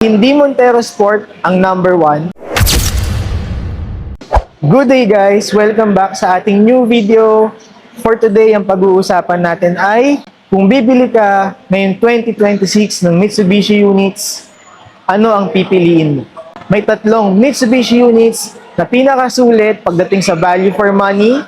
Hindi Montero Sport ang number 1. Good day guys! Welcome back sa ating new video. For today, ang pag-uusapan natin ay kung bibili ka ngayong 2026 ng Mitsubishi units, ano ang pipiliin mo? May tatlong Mitsubishi units na pinakasulit pagdating sa value for money,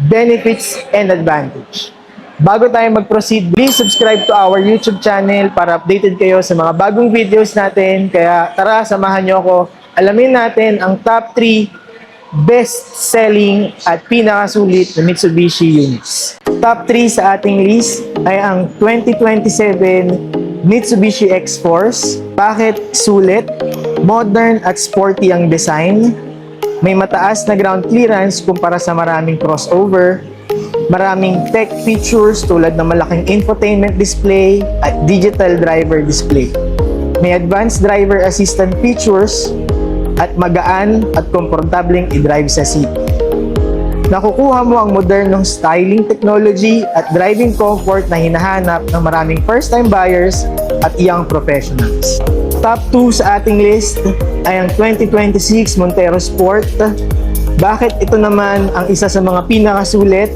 benefits, and advantage. Bago tayo mag-proceed, please subscribe to our YouTube channel para updated kayo sa mga bagong videos natin. Kaya tara, samahan nyo ako. Alamin natin ang top 3 best-selling at pinakasulit na Mitsubishi units. Top 3 sa ating list ay ang 2027 Mitsubishi X-Force. Bakit sulit? Modern at sporty ang design. May mataas na ground clearance kumpara sa maraming crossover. Maraming tech features tulad ng malaking infotainment display at digital driver display. May advanced driver assistant features at magaan at komportableng i-drive sa seat. Nakukuha mo ang modernong styling technology at driving comfort na hinahanap ng maraming first-time buyers at young professionals. Top 2 sa ating list ay ang 2026 Montero Sport. Bakit ito naman ang isa sa mga pinakasulit?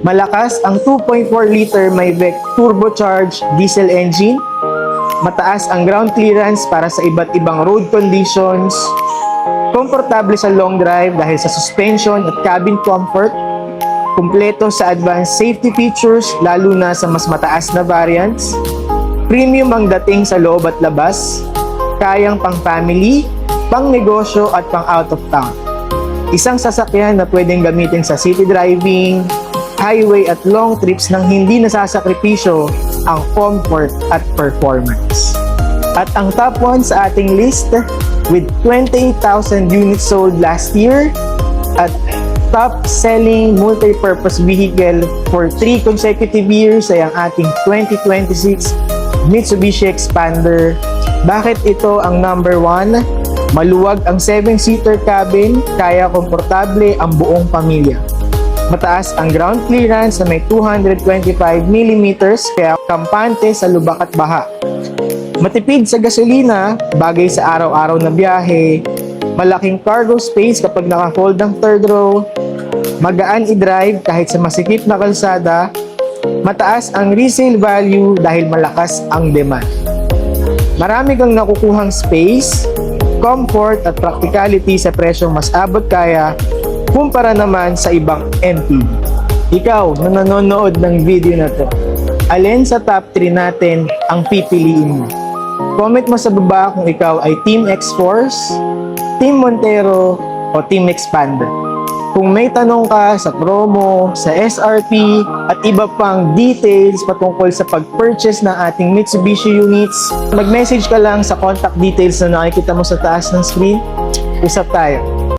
Malakas ang 2.4 liter Maybach turbocharged diesel engine. Mataas ang ground clearance para sa iba't ibang road conditions. Komportable sa long drive dahil sa suspension at cabin comfort. Kumpleto sa advanced safety features lalo na sa mas mataas na variants. Premium ang dating sa loob at labas. Kayang pang family, pang negosyo at pang out of town. Isang sasakyan na pwedeng gamitin sa city driving, highway at long trips nang hindi nasasakripisyo ang comfort at performance. At ang top 1 sa ating list with 28,000 units sold last year at top selling multi-purpose vehicle for 3 consecutive years ay ang ating 2026 Mitsubishi Xpander. Bakit ito ang number 1? Maluwag ang 7-seater cabin, kaya komportable ang buong pamilya. Mataas ang ground clearance na may 225mm, kaya kampante sa lubak at baha. Matipid sa gasolina, bagay sa araw-araw na biyahe. Malaking cargo space kapag naka-fold ang third row. Magaan i-drive kahit sa masikip na kalsada. Mataas ang resale value dahil malakas ang demand. Marami kang nakukuhang space, comfort at practicality sa presyong mas abot kaya kumpara naman sa ibang MPV. Ikaw na nanonood ng video na to, alin sa top 3 natin ang pipiliin mo? Comment mo sa baba kung ikaw ay Team X-Force, Team Montero o Team Xpander. Kung may tanong ka sa promo, sa SRP at iba pang details patungkol sa pag-purchase ng ating Mitsubishi units, mag-message ka lang sa contact details na nakikita mo sa taas ng screen. Usap tayo.